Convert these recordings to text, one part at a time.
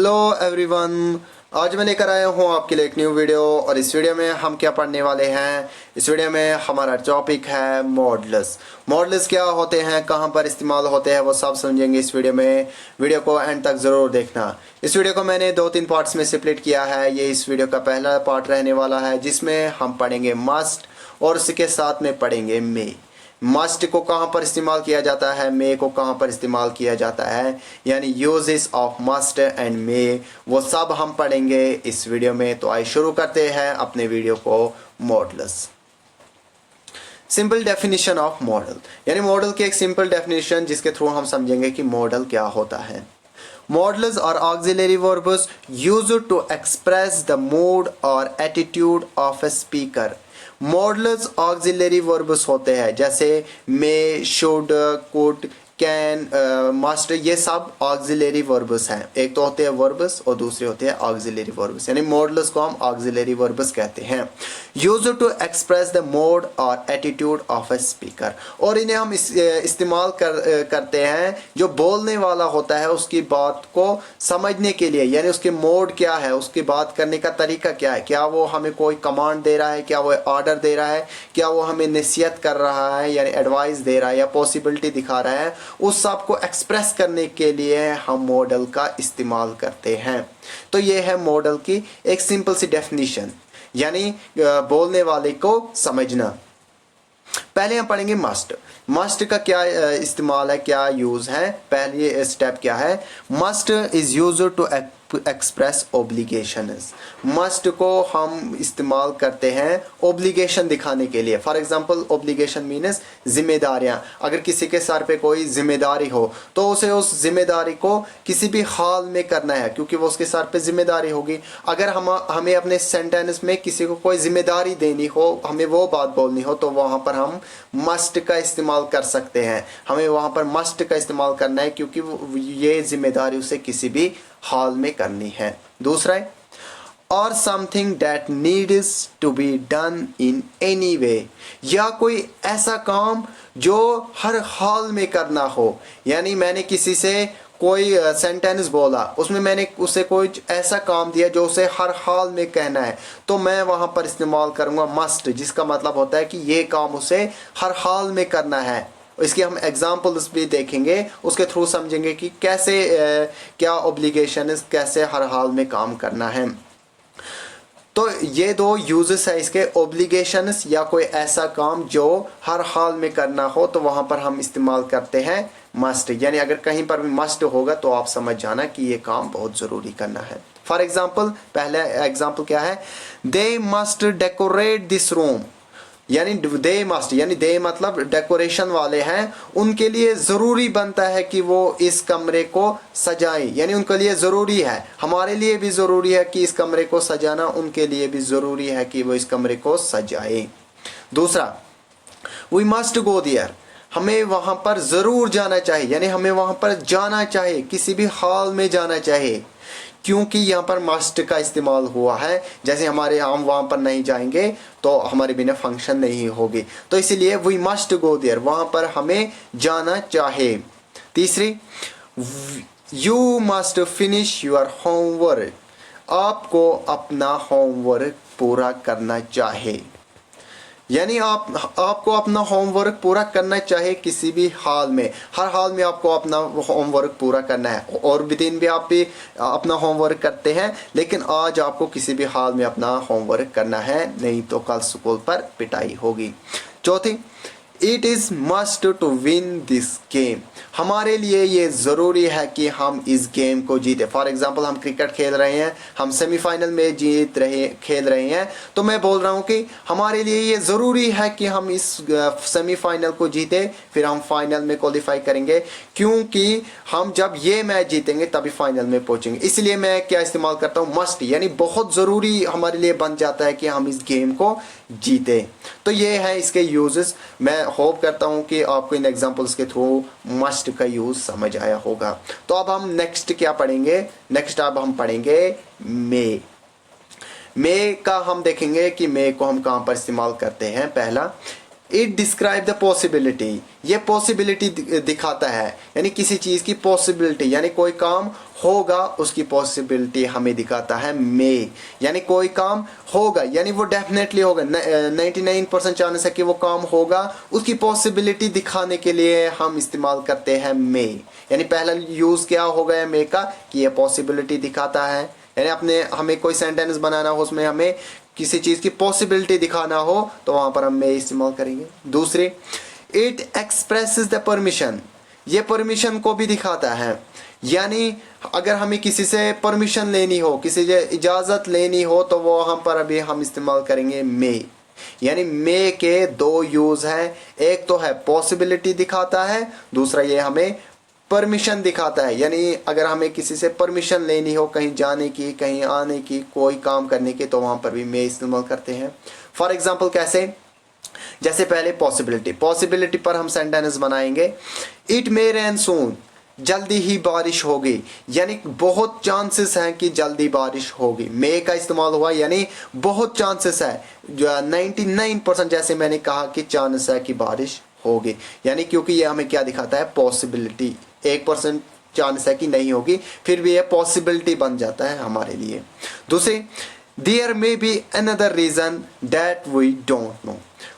Hello everyone, आज मैं लेकर आया हूँ आपके लिए एक न्यू वीडियो। और इस वीडियो में हम क्या पढ़ने वाले हैं, इस वीडियो में हमारा टॉपिक है मॉडल्स। मॉडल्स क्या होते हैं, कहाँ पर इस्तेमाल होते हैं, वो सब समझेंगे इस वीडियो में। वीडियो को एंड तक ज़रूर देखना। इस वीडियो को मैंने 2-3 पार्ट्स में स्प्लिट किया है। ये इस वीडियो का पहला पार्ट रहने वाला है, जिसमें हम पढ़ेंगे मस्ट और उसके साथ में पढ़ेंगे मे। मस्ट को कहाँ पर इस्तेमाल किया जाता है, मे को कहाँ पर इस्तेमाल किया जाता है, यानी यूजेस ऑफ मस्ट एंड मे, वो सब हम पढ़ेंगे इस वीडियो में। तो आइए शुरू करते हैं अपने वीडियो को। Models, simple definition of model, यानी मॉडल की एक सिंपल डेफिनेशन जिसके थ्रू हम समझेंगे कि मॉडल क्या होता है। Modals are auxiliary verbs used to express the mood or attitude of a speaker. Models auxiliary verbs होते हैं, जैसे मे, शुड, कुड, कैन, मस्ट, ये सब ऑक्सिलरी वर्ब्स हैं। एक तो होते हैं वर्ब्स और दूसरे होते हैं ऑक्सिलरी वर्ब्स, यानी मॉडल्स को हम ऑक्सिलरी वर्ब्स कहते हैं। Used to express the mode और एटीट्यूड ऑफ ए स्पीकर, और इन्हें हम इस्तेमाल करते हैं जो बोलने वाला होता है उसकी बात को समझने के लिए, यानी उसके मोड क्या है, उसकी बात करने का तरीका क्या है, क्या वो हमें कोई कमांड दे रहा है, क्या वो ऑर्डर दे रहा है, क्या वो हमें नसीहत कर रहा है यानी एडवाइस दे रहा है या पॉसिबिलिटी दिखा रहा है, उस सब को एक्सप्रेस करने के लिए हम मॉडल का इस्तेमाल करते हैं। तो ये है मॉडल की एक सिंपल सी डेफिनेशन, यानी बोलने वाले को समझना। पहले हम पढ़ेंगे मस्ट। मस्ट का क्या इस्तेमाल है, क्या यूज है। पहले स्टेप क्या है, must is used to express obligations. Must को हम इस्तेमाल करते हैं ओब्लिगेशन दिखाने के लिए। फॉर एग्जांपल ओब्लिगेशन मीन्स जिम्मेदारियां। अगर किसी के सर पे कोई जिम्मेदारी हो तो उसे उस जिम्मेदारी को किसी भी हाल में करना है, क्योंकि वो उसके सर पे जिम्मेदारी होगी। अगर हमें अपने सेंटेंस में किसी को कोई जिम्मेदारी देनी हो, हमें वो बात बोलनी हो, तो वहां पर हम मस्ट का इस्तेमाल कर सकते हैं। हमें वहां पर मस्ट का इस्तेमाल करना है, क्योंकि ये जिम्मेदारी उसे किसी भी हाल में करनी है। दूसरा है और something that needs to be done in any way, या कोई ऐसा काम जो हर हाल में करना हो। यानी मैंने किसी से कोई सेंटेंस बोला, उसमें मैंने उसे कोई ऐसा काम दिया जो उसे हर हाल में कहना है, तो मैं वहां पर इस्तेमाल करूंगा मस्ट, जिसका मतलब होता है कि ये काम उसे हर हाल में करना है। इसकी हम एग्जाम्पल्स भी देखेंगे, उसके थ्रू समझेंगे कि कैसे क्या ऑब्लिगेशन कैसे हर हाल में काम करना है। तो ये दो यूजेस है इसके, ऑब्लिगेशंस या कोई ऐसा काम जो हर हाल में करना हो, तो वहां पर हम इस्तेमाल करते हैं मस्ट। यानी अगर कहीं पर भी मस्ट होगा तो आप समझ जाना कि ये काम बहुत जरूरी करना है। फॉर एग्जाम्पल, पहला एग्जाम्पल क्या है, they must decorate this room, यानी दे मस्ट, यानी दे मतलब डेकोरेशन वाले हैं, उनके लिए जरूरी बनता है कि वो इस कमरे को सजाएं। यानी उनके लिए जरूरी है, हमारे लिए भी जरूरी है कि इस कमरे को सजाना, उनके लिए भी जरूरी है कि वो इस कमरे को सजाएं। दूसरा, वी मस्ट गो देयर, हमें वहां पर जरूर जाना चाहिए, यानी हमें वहां पर जाना चाहिए, किसी भी हाल में जाना चाहिए, क्योंकि यहाँ पर मस्ट का इस्तेमाल हुआ है। जैसे हमारे हम वहां पर नहीं जाएंगे तो हमारे बिना फंक्शन नहीं होगी, तो इसलिए वी मस्ट गो देयर, वहां पर हमें जाना चाहे। तीसरी, you must finish your homework, आपको अपना होमवर्क पूरा करना चाहे, यानी आपको अपना होमवर्क पूरा करना चाहिए किसी भी हाल में, हर हाल में आपको अपना होमवर्क पूरा करना है। और भी दिन भी आप भी अपना होमवर्क करते हैं, लेकिन आज आपको किसी भी हाल में अपना होमवर्क करना है, नहीं तो कल स्कूल पर पिटाई होगी। चौथी, it is must to win this game, हमारे लिए ये जरूरी है कि हम इस गेम को जीते। फॉर एग्जाम्पल, हम क्रिकेट खेल रहे हैं, हम सेमीफाइनल में खेल रहे हैं, तो मैं बोल रहा हूँ कि हमारे लिए ये जरूरी है कि हम इस सेमीफाइनल को जीते, फिर हम फाइनल में क्वालिफाई करेंगे, क्योंकि हम जब ये मैच जीतेंगे तभी फाइनल में पहुंचेंगे। इसलिए मैं क्या इस्तेमाल करता हूँ, मस्ट, यानी बहुत जरूरी हमारे लिए बन जाता है कि हम इस गेम को जीते। तो ये है इसके यूजेस। मैं होप करता हूं कि आपको इन एग्जांपल्स के थ्रू मस्ट का यूज समझ आया होगा। तो अब हम नेक्स्ट क्या पढ़ेंगे, नेक्स्ट अब हम पढ़ेंगे मे। मे का हम देखेंगे कि मे को हम कहां पर इस्तेमाल करते हैं। पहला, इट डिस्क्राइब द पॉसिबिलिटी, ये पॉसिबिलिटी दिखाता है, यानी किसी चीज़ की पॉसिबिलिटी, यानी कोई काम होगा उसकी पॉसिबिलिटी हमें दिखाता है मे, यानी कोई काम होगा यानी वो डेफिनेटली होगा, 99% चांस है कि वो काम होगा, उसकी पॉसिबिलिटी दिखाने के लिए हम इस्तेमाल करते हैं मे। यानी पहला यूज़ क्या हो गया मे का कि ये पॉसिबिलिटी दिखाता है, यानी अपने हमें कोई सेंटेंस बनाना हो उसमें हमें किसी चीज़ की पॉसिबिलिटी दिखाना हो तो वहाँ पर हम मे इस्तेमाल करेंगे। दूसरी, इट एक्सप्रेसेस द परमिशन, ये परमिशन को भी दिखाता है, यानी अगर हमें किसी से परमिशन लेनी हो, किसी से इजाज़त लेनी हो तो वो हम पर अभी हम इस्तेमाल करेंगे मे। यानी मे के दो यूज़ हैं, एक तो है पॉसिबिलिटी दिखाता है, दूसरा ये हमें परमिशन दिखाता है, यानी अगर हमें किसी से परमिशन लेनी हो कहीं जाने की, कहीं आने की, कोई काम करने की, तो वहाँ पर भी मे इस्तेमाल करते हैं। फॉर एग्जाम्पल कैसे, जैसे पहले पॉसिबिलिटी पर हम सेंटेंस बनाएंगे, इट मे रेन सून, जल्दी ही बारिश होगी, यानी बहुत चांसेस हैं कि जल्दी बारिश होगी। मे का इस्तेमाल हुआ यानी बहुत चांसेस है, जो 99% जैसे मैंने कहा कि चांस है कि बारिश होगी, यानी क्योंकि ये हमें क्या दिखाता है, पॉसिबिलिटी। 1% चांस है कि नहीं होगी, फिर भी ये पॉसिबिलिटी बन जाता है हमारे लिए। दूसरी, there may be another reason that we don't know,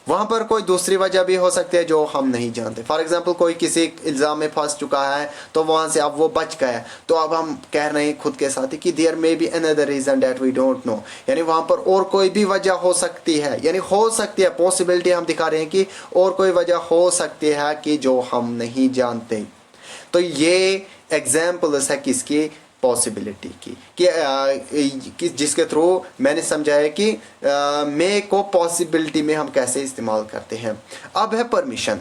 वहाँ पर कोई दूसरी वजह भी हो सकती है जो हम नहीं जानते। फॉर एग्जाम्पल कोई किसी इल्ज़ाम में फंस चुका है तो वहाँ से अब वो बच गया, तो अब हम कह रहे हैं खुद के साथ कि there may be another reason that we don't know, यानी वहाँ पर और कोई भी वजह हो सकती है, यानी हो सकती है, पॉसिबिलिटी हम दिखा रहे हैं कि और कोई वजह हो सकती है कि जो हम नहीं जानते। तो ये एग्जाम्पल्स है किसकी, पॉसिबिलिटी की, कि जिसके थ्रू मैंने समझाया कि मे को पॉसिबिलिटी में हम कैसे इस्तेमाल करते हैं। अब है परमिशन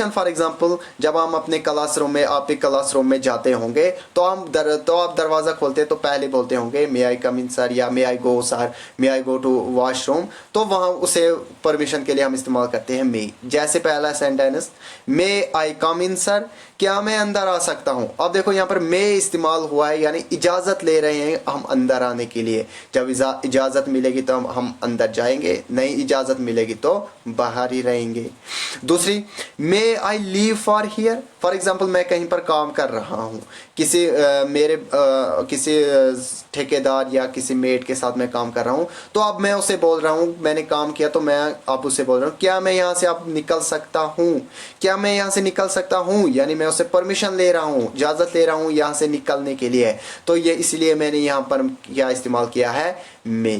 फॉर एग्जांपल, जब हम अपने क्लासरूम में, आप एक क्लासरूम में जाते होंगे तो आप दरवाज़ा खोलते हैं तो पहले बोलते होंगे मे आई कम इन सर, या may I go sir, may I go to washroom, तो वहाँ उसे परमिशन के लिए हम इस्तेमाल करते हैं मे। जैसे पहला sentence, may I come in sir, क्या मैं अंदर आ सकता हूँ। अब देखो यहाँ पर मे इस्तेमाल हुआ है, यानी इजाज़त ले रहे हैं हम अंदर आने के लिए। जब इजाज़त मिलेगी तो हम अंदर जाएंगे, नहीं इजाज़त मिलेगी तो बाहर ही रहेंगे। दूसरी, may I leave for here, for example मैं कहीं पर काम कर रहा हूँ, किसी किसी ठेकेदार या किसी मेट के साथ मैं काम कर रहा हूँ, तो अब मैं उसे बोल रहा हूँ, मैंने काम किया तो मैं अब उसे बोल रहा हूँ क्या मैं यहाँ से अब निकल सकता हूँ, क्या मैं यहाँ से निकल सकता हूँ, यानी मैं उसे परमिशन ले रहा हूँ, इजाज़त ले रहा हूँ यहाँ से निकलने के लिए। तो ये इसलिए मैंने यहाँ पर क्या इस्तेमाल किया है, मे।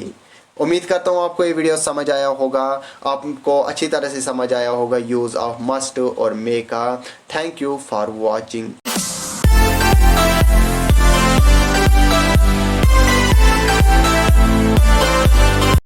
उम्मीद करता हूँ आपको ये वीडियो समझ आया होगा, आपको अच्छी तरह से समझ आया होगा यूज़ ऑफ मस्ट और मे का। Thank you for watching.